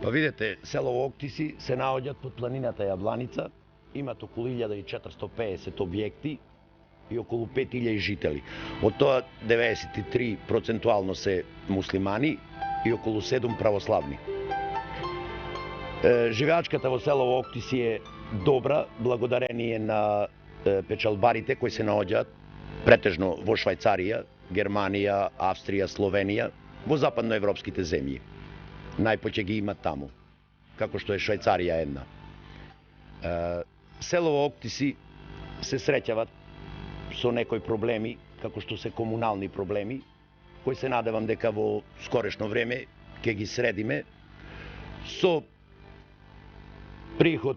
Па видите, село Октиси се наоѓат под планината Јабланица, имат околу 1450 објекти и околу 5000 жители. Од тоа 93% се муслимани и околу 7 православни. Живеачката во село Октиси е добра благодарение на печалбарите кои се наоѓаат претежно во Швајцарија, Германија, Австрија, Словенија, во западноевропските земји. Најпоќе ги имат таму, како што е Швајцарија една. Село Октиси се среќават со некои проблеми, како што се комунални проблеми, кои се надевам дека во скорешно време ќе ги средиме со приход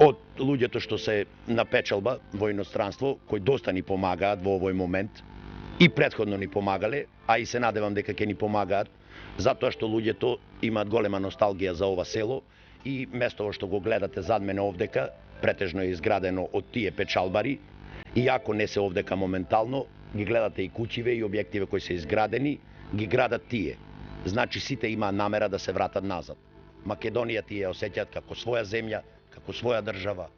од луѓето што се на печалба во иностранство, кои доста ни помагаат во овој момент и претходно ни помагале, а и се надевам дека ќе ни помагаат, затоа што луѓето имаат голема носталгија за ова село и местово што го гледате зад мене овдека, претежно е изградено од тие печалбари, иако не се овдека моментално, ги гледате и куќиве и објективе кои се изградени, ги градат тие. Значи сите имаа намера да се вратат назад. Македонија тие осеќаат како своја земја, како своја држава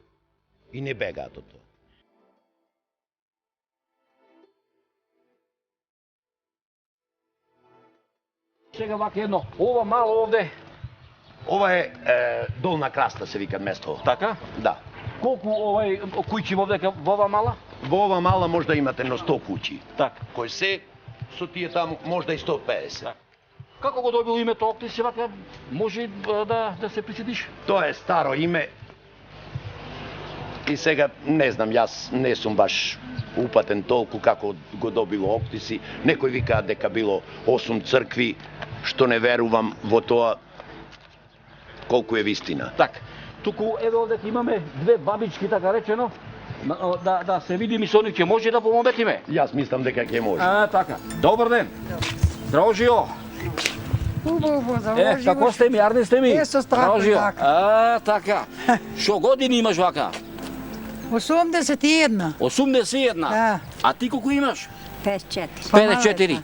и не бегаат од тоа. Сега вака едно, ова мало овде. Ова е Долна Краста се вика место. Така? Да. Колку куќи овдека во ова мала? Во ова мала можда имате на 100 куќи. Така. Кои се со тие таму можда и 150. Так. Како го добил името Октиси вака? Може да се присетиш? Тоа е старо име. И сега не знам, јас не сум баш упатен толку како го добило Октиси. Некои викаат дека било 8 цркви, што не верувам во тоа колку е вистина. Так. Туку еве овде имаме две бабички така речено. Да се видиме со нив, ќе може да помометиме. Јас мислам дека ќе може. Така. Добар ден. Здраво живо. Убаво, здраво живо. Како сте ми, арни сте ми? Со страхот така. Така. Што години имаш вака? 81. 81? Да. А ти колку имаш? 54. 54.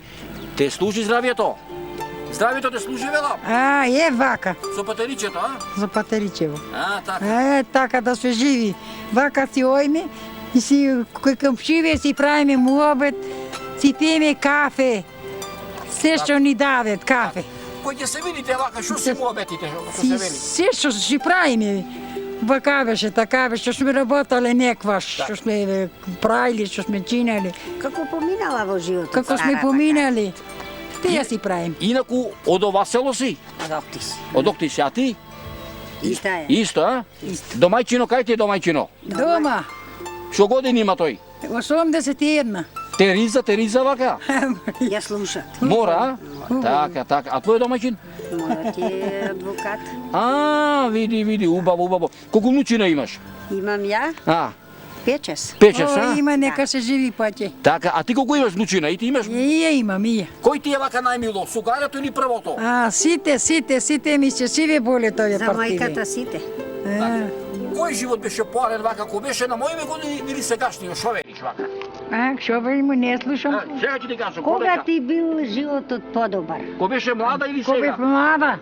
Те служи здравието? Здравието те служи, велам? Е вака. Со патеричето, а? За Патеричево. Така. Така да сме живи. Вака си ојме и си камшиве си правиме муабет, си пиеме кафе. Се што ни дадет кафе. Кој ќе се видите вака, што си муабетите, што се вели? Се што си правиме. Вака беше, така беше, што сме работале некваш, што сме правили, што сме чинали. Како поминала во животот? Како сме поминали. Те ја си правим. Инаку, од ова село си? Од Октиси. Од Октиси, а ти? Иста е. Исто, а? Исто. Домајчино, кај ти е домајчино? Дома. Што години има тој? 81. Териза вака? Ја слушат. Мора, а? Така. А твој домаќин? Мојот е адвокат. Види, убаво. Колку внучина имаш? Имам ја 5 5, а? Има нека се живи паќе. Така, а ти колку имаш внучина? И ти имаш? Ја имам, ја. Кој ти е вака најмило? Сугарето или првото? Сите ми се сиве боле тој За мајката сите. Кој живот беше поарен вака, кој беше на моите години или сегашниот? Што велиш вака? Што му не слушам. Сега ќе ти кажам, Кога ти бил животот подобар? Кој беше млада или Кога сега? бе млада.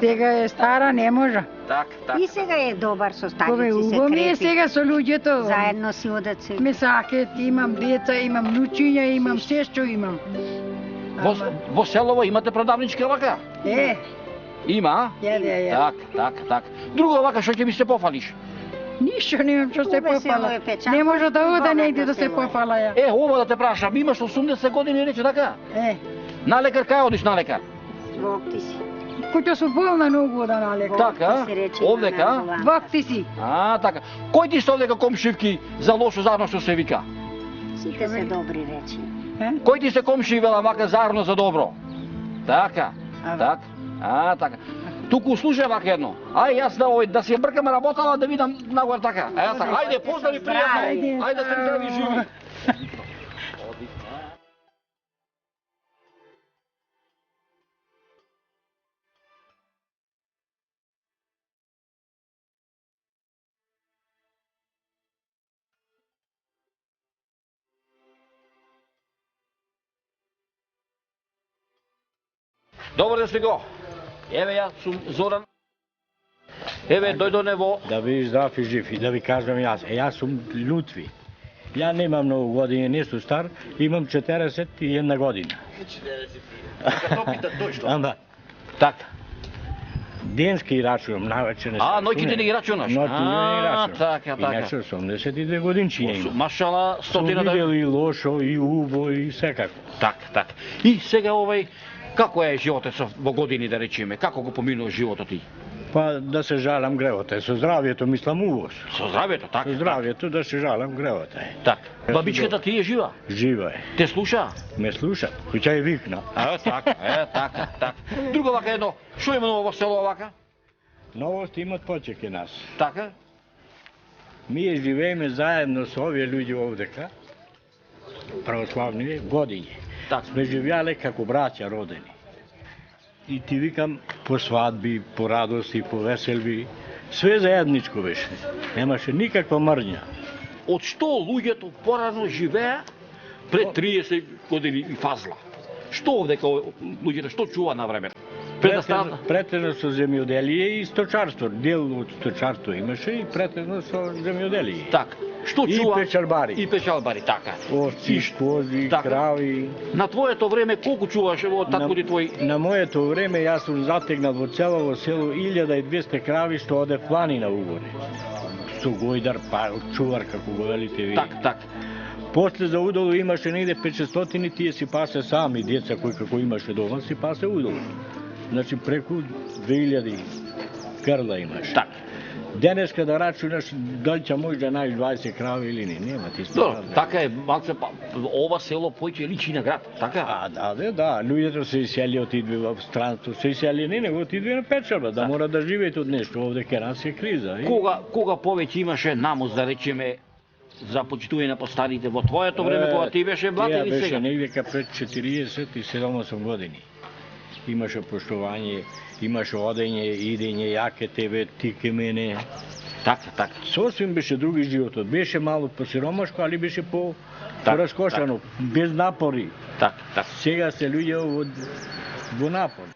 Сега е стара, не може. Так. И сега е добар со Кога старици се убаво ми е крепи. сега со луѓето. Заедно си одат се. Ме сакет, имам деца, имам внучиња, имам се што имам. Во селово имате продавничка вака? Има, а? Ја. Так. Друго вака што ќе ми се пофалиш? Ништо немам што се Убаво село пофала. е печатно. Не може да ода Богато негде да се село е. пофала ја. Ова да те прашам, имаш 80 години рече така? На лекар кај одиш на лекар? Во Октиси. Куќа су болна многу да налека. Така, се рече овдека? на амбуланта. Вакти си. Така. Кој ти сте овдека комшивки за лошо зарно што се вика? Сите се добри речи. Кој ти се комши вела вака зарно за добро? Така. Така. Туку слушај вака едно. Јас да си ја бркам работала да видам нагоре така. Така. Ајде, поздрави пријатно. Ајде се здрави живи. Добар ден, Свиго. Еве јас сум Зоран. Еве дојдоне во... Да ви здрав и жив и да ви кажам јас сум Лутви. Ја немам многу години, не сум стар, имам 41 година. Што питат тој што? Анда, Така. денски рачунам, навече не А, ноќите не ги рачунаш? Ноќите не ги рачунам. Така, Иначе 82 годинчи ја имам. Машала, Сум стотина видел и лошо, и убо, и секако. Така. И сега како е животот во години да речеме? Како го поминува животот ти? Па да се жалам гревота, со здравието мислам увоз. Со здравието, така. Со здравието да се жалам гревота. Така. Бабичката ти е жива? Жива е. Те слуша? Ме слушат, кој и викна. Така. Друго вака едно, што има ново во село вака? Новости имат почеке нас. Така? Ние живееме заедно со овие луѓе овдека, православни години. Така. Сме живеале како браќа родени. И ти викам по свадби, по радости, по веселби, све заедничко беше. Немаше никаква мрња. Од што луѓето порано живеа пред 30 години и фазла? Што овдека луѓето, што чува на времето? Претежно со земјоделие и сточарство. Дел од сточарство имаше и претежно со земјоделие. Така. Што И чува? печалбари. И печалбари, така. Овци, кози, Така. крави. На твоето време колку чуваше во таткоти твои? На моето време јас сум затегнал во целово село 1200 крави што оде планина угоре. Со гојдар, па чувар како го велите ви. Так. После за удолу имаше негде 500, тие си пасе сами деца кои како имаше дома си пасе удолу. Значи преку 2000 крла имаш. Так. Денеска да рачунаш дали ќе можеш да најдеш 20 крави или не, нема ти Добро, така е, малце ова село поќе личи на град, така? Да, луѓето се исели отидви во странство, се исели не него отидви на печалба, да мора да живеат од нешто, овде ке нас е криза. Кога повеќе имаше намус, да речеме, за почитување на постарите во твоето време, кога ти беше млад или беше сега? негде ка пред 47-8 години. Имаше поштување, имаше одење, идење, јаке тебе, ти ке мене. Така. Сосвим беше други животот. Беше мало посиромашко, али беше по-раскошано, без напори. Так. Сега се луѓе во напор.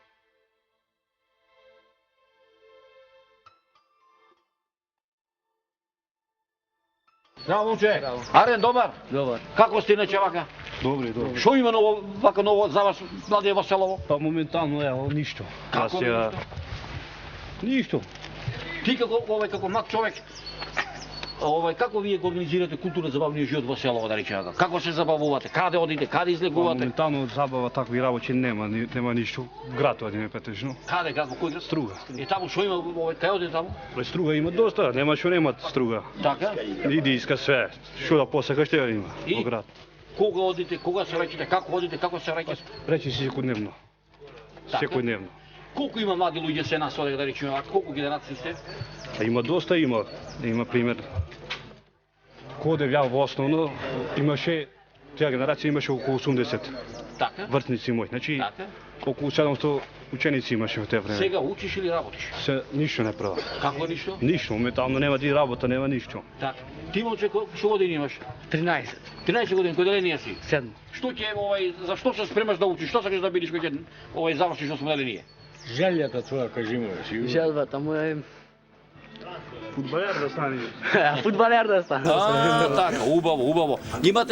Здраво, момче. Арен, добар? Добар. Како сте иначе вака? Добри. Што има вака ново за вас, младие во селово? Па моментално ево ништо. Како Ништо. Ти како млад човек, како вие го организирате културно забавниот живот во селово, да речеме? Како се забавувате? Каде одите? Каде излегувате? Моментално забава такви работи нема ништо. Град одиме претежно. Каде, кој град? Струга. И таму што има, кај одите таму? Струга има доста, нема што немат струга. Така? Иди иска све. Што да посакаш што има И? во град. Кога одите, кога се враќате, како одите, како се враќате? Речи си секојдневно. Така? Секојдневно. Колку има млади луѓе се нас оде, да речеме, колку генерации сте? А има доста, има пример. Коде ја во основно имаше таа генерација имаше околу 80 Така? вртници мои. Значи Така? околу 700 ученици имаше во тие време. Сега учиш или работиш? Се ништо не правам. Како ништо? Ништо, моментално нема ти работа, нема ништо. Така. Ти момче, што години имаш? 13. 13 години, кој деленија си? 7. Што ќе за што се спремаш да учиш? Што сакаш да бидеш кога ќе завршиш осмоделение? Желјата твоја, кажи ми, си Желбата му е Фудбалер да стане. фудбалер да стане. Така, убаво.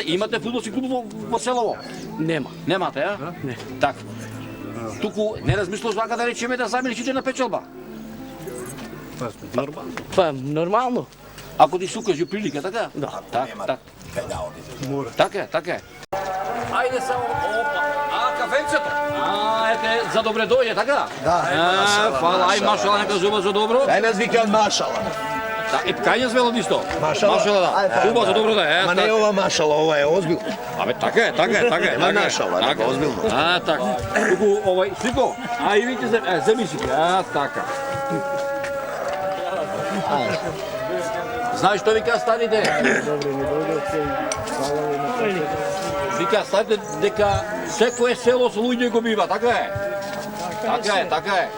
Имате фудбалски клуб во селово? Нема. Немате, а? Не. Така. Туку не размислуваш вака да речеме да замиличите на печалба? Нормално. Па, нормално. Ако ти сукаш прилика, така? Да. Така. Така е. Ајде само, опа, кафенцето. Ете, за добре дојде, така? Да. Фала, ај машала, нека зуба за добро. Кај нас викаат машала. Да, кај не звело нисто. Машала. Да. Уба за добро да е. Ма не е ова машала, ова е озбил. Абе, така е. Нема нашала, така озбилно. Така. Туку, слико, и вите земиси. Така. Знаеш што вика старите? Вика старите дека секое село со луѓе го бива, така е? Така е.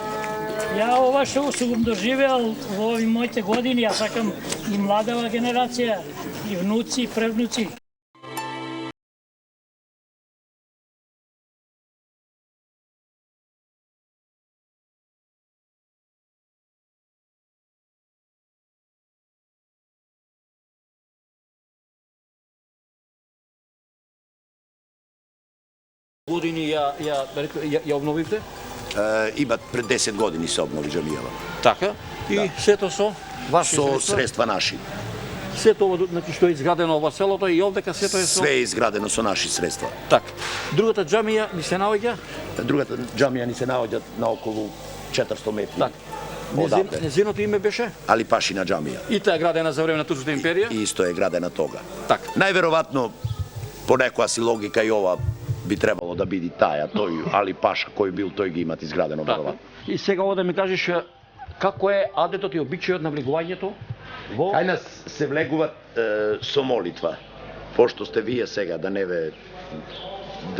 Ја ова што сум доживеал во овие моите години, ја сакам и младава генерација, и внуци, и превнуци. години ја обновивте? Има пред 10 години се обнови джамијава. Така. И сето со ваши Со средства? средства наши. Сето ова, значи, што е изградено во селото и овдека сето е со... Све е изградено со наши средства. Така. Другата џамија ми се наоѓа? Другата џамија ни се наоѓа на околу 400 метри. Така. Одавде. Незиното име беше? Алипашина џамија. И таа е градена за време на Турската империја? И исто е градена тога. Така. Најверојатно, по некоја си логика и ова би требало да биде таја, тој Алипаша кој бил, тој ги имат изградено веројатно. И сега ова да ми кажеш како е адетот и обичајот на влегувањето во... Кај нас се влегуваат со молитва. Пошто сте вие сега, да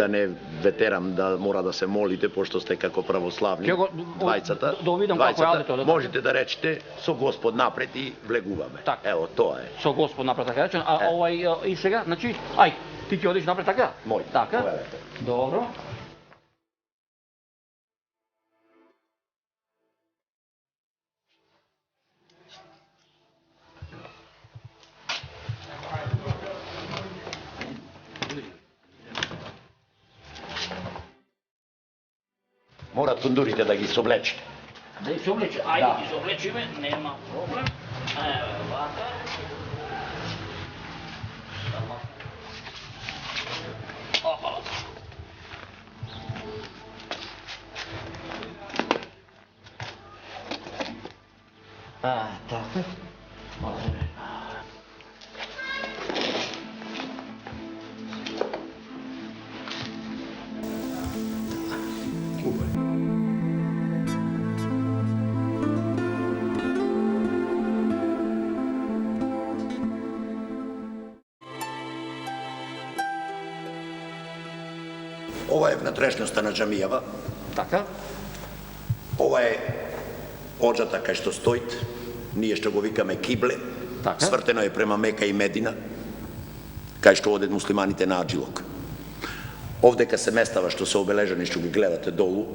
не ветерам да мора да се молите, пошто сте како православни, двајцата, да видам како е адетот. можете да речете со Господ напред и влегуваме. Така. Ево, тоа е. Со Господ напред, така речен. А овај и сега, значи, ај, ти ќе одиш напред, така? Мој. Така. Повелете. Добро. Мора тундурите да ги соблечите. Да ги соблече, ајде ги соблечиме, нема проблем. Еве, вака. Опа. Така. Ова е внатрешноста на џамијава. Така. Ова е оџата кај што стоит. Ние што го викаме кибле. Така. Свртено е према Мека и Медина, кај што одат муслиманите на Аджилок. Овдека се местава што се обележани, што ги гледате долу,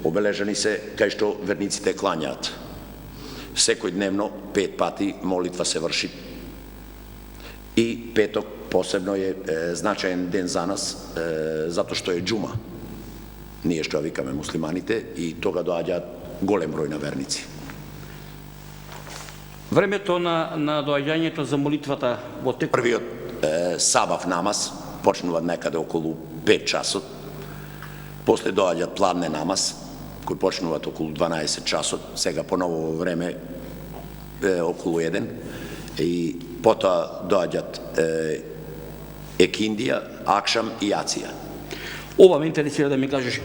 обележани се кај што верниците клањаат. Секој дневно 5 пати молитва се врши. И петок посебно е значаен ден за нас, затоа што е џума. Ние што викаме муслиманите и тога доаѓаат голем број на верници. Времето на доаѓањето за молитвата во тек... Првиот сабав намаз почнува некаде околу 5 часот. После доаѓаат пладне намаз, кои почнуваат околу 12 часот. Сега по ново време околу 1. И потоа доаѓаат екиндија, акшам и јација. Ова ме интересира да ми кажеш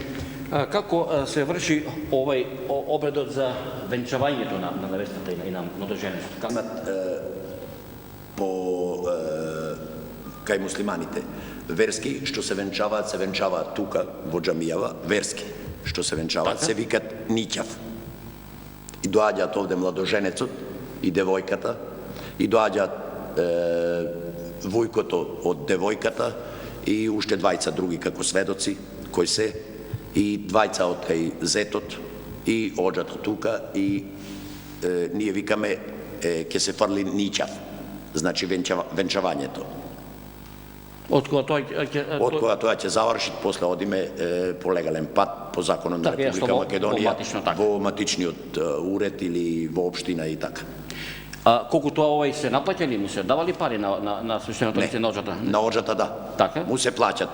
како се врши овај обредот за венчавањето на невестата и на младоженецот. Имат по кај муслиманите верски што се венчаваат тука во џамијава, верски што се венчаваат, се викат ниќав. И доаѓаат овде младоженецот и девојката и доаѓаат војкото од девојката и уште двајца други како сведоци кои се и двајца од кај зетот и оџата тука и ние викаме ќе се фрли ниќав, значи венчавањето. Од кога тоа ќе заврши, после одиме по легален пат, по законот на Република Македонија, во матичниот уред или во општина и така. Колку тоа овај се наплаќа ли му се давали пари на свештеното лице на оџата? На оџата да. Така? Му се плаќат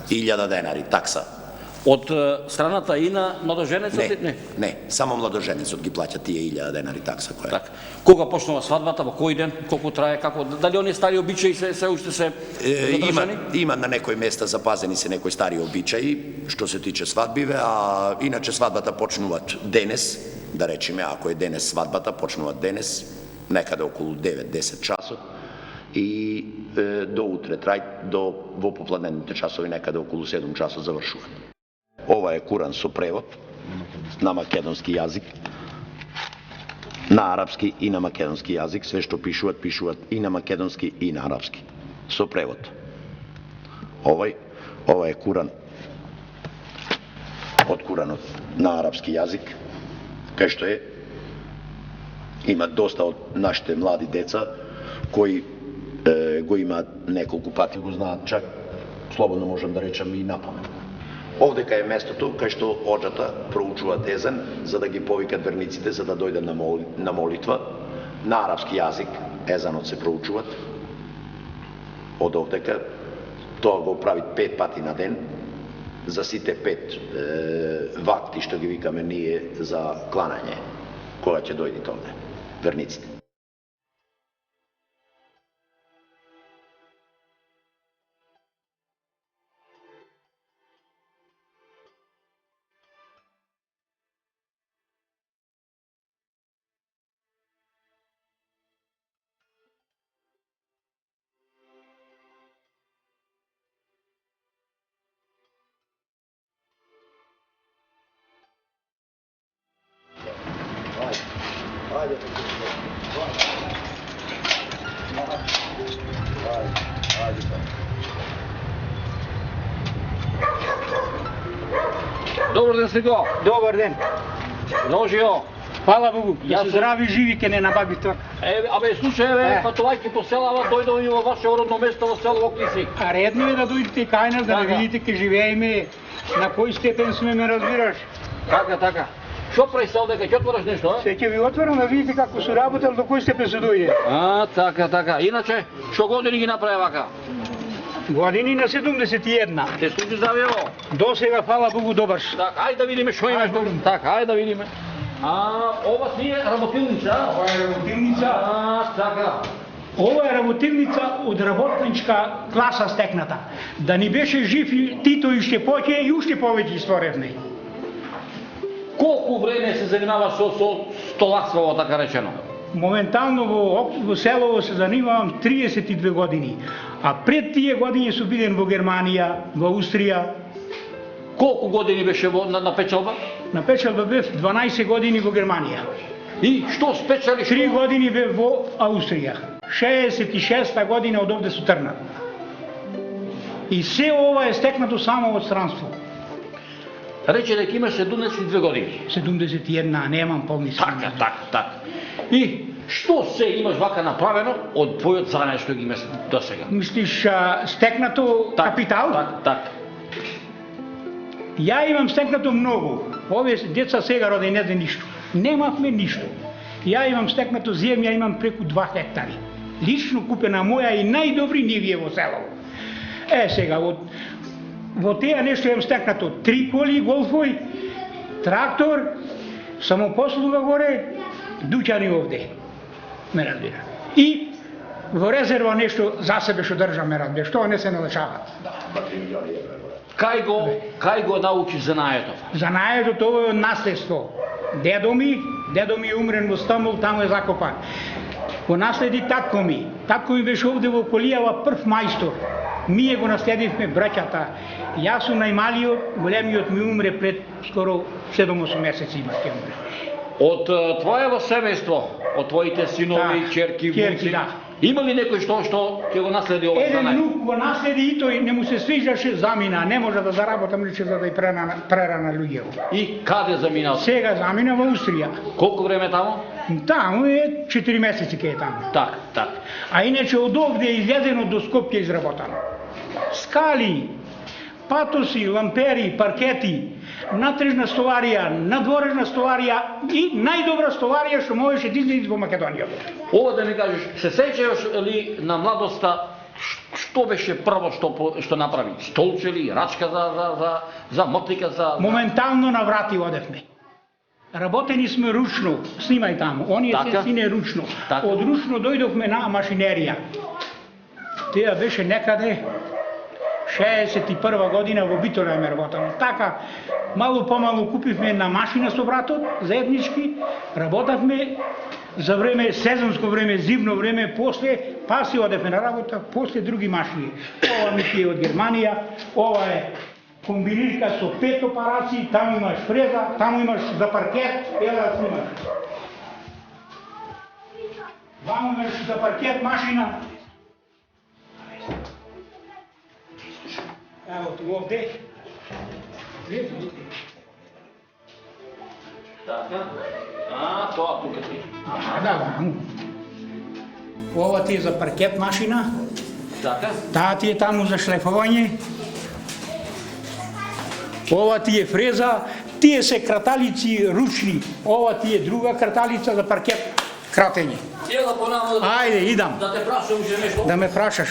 1000 денари такса. Од страната и на младоженецот? Не, само младоженецот ги плаќа тие 1000 денари такса која. Така. Кога почнува свадбата, во кој ден, колку трае, како дали они стари обичаи се уште се задржани? Има на некои места запазени се некои стари обичаи што се тиче свадбиве, а иначе свадбата почнуваат денес, да речеме, ако е денес свадбата, почнуваат денес, некаде околу 9-10 часот и до утре во попладневните часови некаде околу 7 часот завршуваат. Ова е Куран со превод на македонски јазик, на арапски и на македонски јазик. Све што пишуваат и на македонски и на арапски со превод. Ова е Куран од Куранот на арапски јазик, кај што има доста од нашите млади деца кои го имаат неколку пати, го знаат чак, слободно можам да речам и напамет. Овдека е местото кај што оджата проучуваат езен, за да ги повикат верниците за да дојдат на молитва. На арапски јазик езанот се проучуваат. Од овдека тоа го прави 5 пати на ден, за сите 5 вакти што ги викаме ние за кланање, кога ќе дојдите овде, верниците. Добар ден, Слико. Добар ден. Зложио. Фала Богу. Да Јас се здрави живи ке не набаби тоа. Абе, слушај, патувајќи по селава, дојдови во ваше родно место во село Оклиси. А редно е да дојдете кај нас, да не видите ке живееме, на кој степен сме, ме разбираш. Така. Што прави се овде, ќе отвориш нешто, а? Се ќе ви отворам да видите како се работел, до кој степен се дојде. Така. Иначе, што години ги направи вака? Години на 71. Те служи здравјево. До сега, фала Богу, добар. Така, ајде да видиме што имаш. Така, ајде да видиме. Ова си е работилница? Ова е работилница. Така. Ова е работилница од работничка класа стекната. Да ни беше жив и Тито и ще поќе и уште повеќе створевме. Колку време се занимава со столарство, така речено? Моментално во селово се занимавам 32 години, а пред тие години сум биден во Германија, во Австрија. Колку години беше на печалба? На печалба бев 12 години во Германија. И што спечали? 3 години бев во Австрија. 66-та година од овде су тргнат. И се ова е стекнато само од странство. Рече дека имаш 72 години. 71, немам полни срина. Така. И што се имаш вака направено од твојот занај што ги имаш до сега? Мислиш стекнато капитал? Так. Ја имам стекнато многу. Овие деца сега родени не знае ништо. Немавме ништо. Ја имам стекнато земја, имам преку 2 хектари. Лично купена моја и најдобри нивие во село. Сега во теја нешто имам стекнато 3 коли голфови, трактор, самопослуга горе, дуќани овде. Ме разбира. И во резерва нешто за себе што држам, ме разбира, што не се налешава. Кај го научи занаето? Занаето тоа е од наследство. Дедо ми умрен во Стамбул, таму е закопан. Го наследи татко ми. Татко ми беше овде во Колијава прв мајстор. Ние го наследивме браќата. Јас сум најмалиот, големиот ми умре пред скоро 7-8 месеци има ќе умре. Од твоето семејство, од твоите синови, черки, внуци, има ли некој што ќе го наследи ова занај? Еден внук го наследи и тој не му се свижаше, замина, не може да заработам личе за да и прерана луѓето. И каде заминал? Сега замина во Австрија. Колку време таму? Таму е 4 месеци ке е таму. Так. А иначе од овде е излезено до Скопје изработано. Скали, патоси, лампери, паркети, натрежна столарија, надворежна столарија и најдобра столарија што можеше да излезе во Македонија. Ова да ми кажеш, се сеќаваш ли на младоста што беше прво што направи? Столче ли, рачка за мотлика, за... Моментално на врати одевме. Работени сме ручно, снимај таму, оние се сине ручно. Од ручно дојдовме на машинерија. Теја беше некаде 61 година во Битола ме работам. Така, малу помалу купивме на машина со братот, заеднички, работавме за време, сезонско време, зимно време, после, па си одевме на работа, после други машини. Ова ми е од Германија, ова е комбинирка со 5 операции, таму имаш фреза, таму имаш за паркет, ела да снимаш. Ваму имаш за паркет машина. Ево ту овде. Така. Тоа тука ти. Да. Ова ти е за паркет машина. Така. Таа ти е таму за шлефовање. Ова ти е фреза, тие се краталици ручни, ова ти е друга краталица за паркет кратење. Ела понаму Ајде, идам. да те прашам уште нешто. Да ме прашаш.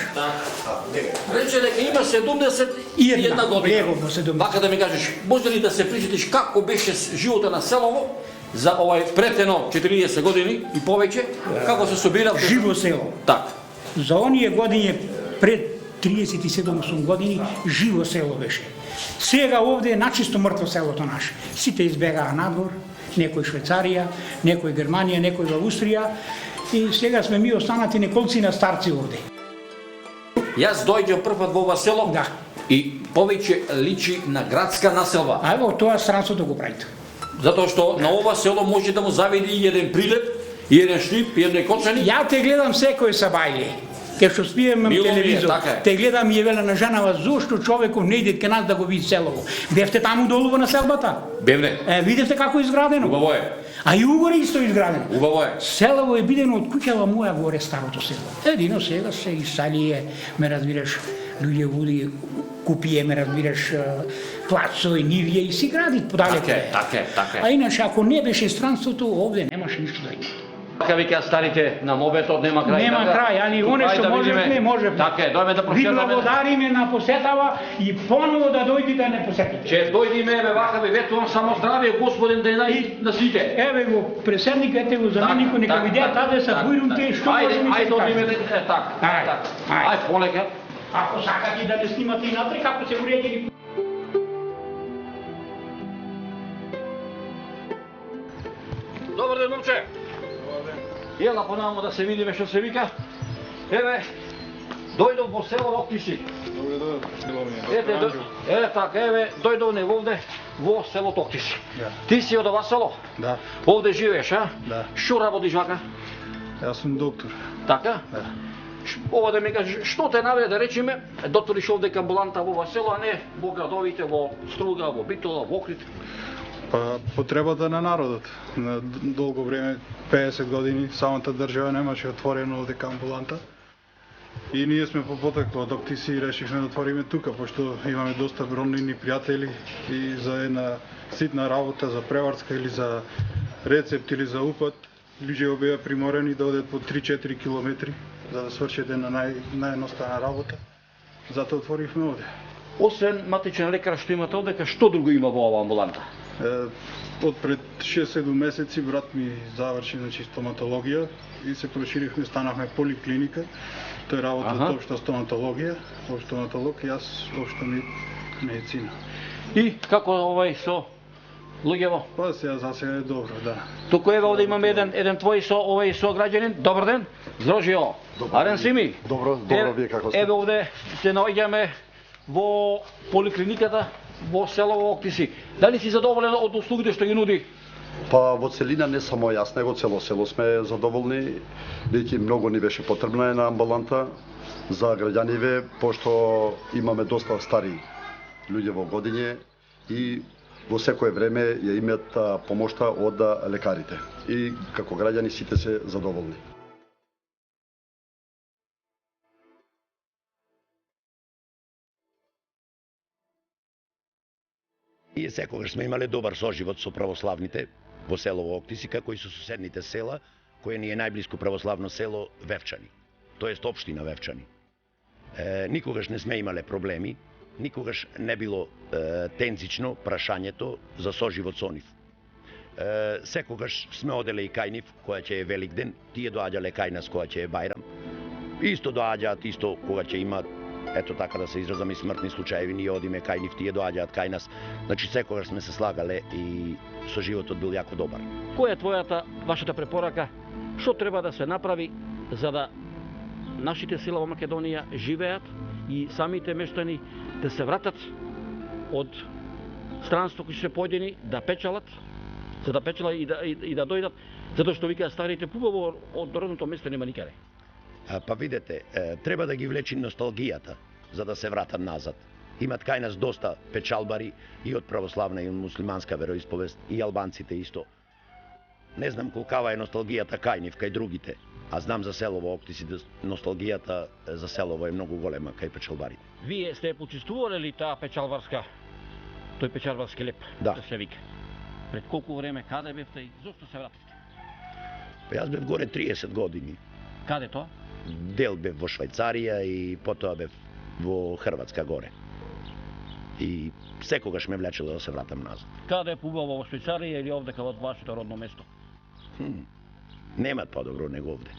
Рече дека има 71 година. Лего во 70. Вака да ми кажеш, може ли да се присетиш како беше живота на селово за овај претено 40 години и повеќе, како се собира Живо село. така. За оние години пред 37 години живо село беше. Сега овде е начисто мртво селото наше. Сите избегаа надвор, некој Швейцарија, некој Германија, некој во Австрија и сега сме ми останати неколци на старци овде. Јас дојдов прв пат во ова село Да. и повеќе личи на градска населба. А ево тоа странството го правите. Затоа што на ова село може да му заведи и еден прилеп, и еден шлип, и еден кочани. Ја те гледам секој сабајле. Ке што спием Мило ми е, телевизор, така е. те гледам и е велена женава, зошто човеков не иде ке нас да го види селово. Бевте таму долу во населбата? Бевне, Видевте како е изградено? убаво е, А и угоре исто изградено. убаво е. Селово е бидено од куќава моја горе старото село. Едино сега се исалие, ме разбираш, луѓе води, купие, ме разбираш, плацови, нивија и си гради подалеку. Така А е. иначе ако не беше странството, овде немаше ништо да има. Така вика старите, на мобетот нема крај. Нема така? крај, али Тука, оне ајде што да можевме, видиме. можевме. Така е, дојме да Ви прошетаме. благодариме на посетава и поново да дојдите да не посетите. Че дојдиме, бе, вака ви ветувам само здравие, Господин, да и на сите. Еве го преседникот, го заменикот, нека видеа таде са бујрунте, што може ми се Ајде, одиме, каже. така. Ајде, ајде. Ајде, полека. Ако сакате да не снимате и натре, како се уредили. Добар ден, момче. Ела понаму да се видиме што се вика. Еве, дојдов во село Токтиши. Ете, така, еве, дојдов не овде во село Токтиши. Ти си од ова село? Да, Овде живееш, а? да. Што работиш вака? Јас сум доктор. Така? Да. Ова да ми кажеш, што те наведе да речеме, да отвориш овде амбуланта во ова село, а не во градовите, во Струга, во Битола, во Охрид? Па потребата на народот. На долго време, 50 години, самата држава немаше отворено овде амбуланта. И ние сме по потекло од Токтиши и решивме да отвориме тука, пошто имаме доста роднини пријатели и за една ситна работа, за преварска или за рецепт или за упат, луѓе беа приморени да одат по 3-4 километри за да свршат една наједноставна работа. Затоа отворивме овде. Освен матичен лекар што имате овде, што друго има во оваа амбуланта? Од пред 6-7 месеци брат ми заврши стоматологија и се проширивме, станавме поликлиника. Тој работи од општа стоматологија, општа стоматолог, јас општа медицина. И како со луѓево? Па за сега е добро, да. Туку еве овде имаме еден твој сограѓанин. Добар ден. Здрожио. Арен си ми? Добро, вие како сте? Еве овде се наоѓаме во поликлиниката во село Октиши. Дали си задоволен од услугите што ги нуди? Па во целина не само јас, него цело село сме задоволни, бидејќи многу ни беше потребна една амбуланта за граѓаниве, пошто имаме доста стари луѓе во годиње и во секое време ја имаат помошта од лекарите. И како граѓани сите се задоволни. Ние секогаш сме имале добар соживот со православните во село Октиши, како и со соседните села, кое ни е најблиско православно село Вевчани, тоест општина Вевчани. Никогаш не сме имале проблеми, никогаш не било тензично прашањето за соживот со нив. Секогаш сме оделе и кај нив, која ќе е Великден, тие доаѓале кај нас која ќе е Бајрам. Исто доаѓаат, исто кога ќе имаат, ето така да се изразам, и смртни случаеви, ние одиме кај нив, тие доаѓаат кај нас. Значи секогаш сме се слагале и соживотот бил јако добар. Која е вашата препорака? Што треба да се направи за да нашите села во Македонија живеат и самите местани да се вратат од странство кои се појдени, да печалат, за да печалат и да дојдат, затоа што вика старите пубаво од родното место нема никаде. Па видете, треба да ги влечи носталгијата за да се вратат назад. Имат кај нас доста печалбари и од православна и од муслиманска вероисповест, и албанците исто. Не знам колкава е носталгијата кај нив, кај другите, а знам за селово Октиши, носталгијата за селово е многу голема кај печалбарите. Вие сте почувствувале ли таа печалбарска Тој печарварски леп, Да. се вика. Пред колку време, каде бевте и зошто се вративте? Па јас бев горе 30 години. Каде тоа? Дел бев во Швајцарија и потоа бев во Хрватска горе. И секогаш ме влечело да се вратам назад. Каде е побаво, во Швајцарија или овде кај вашето родно место? Немат подобро него овде.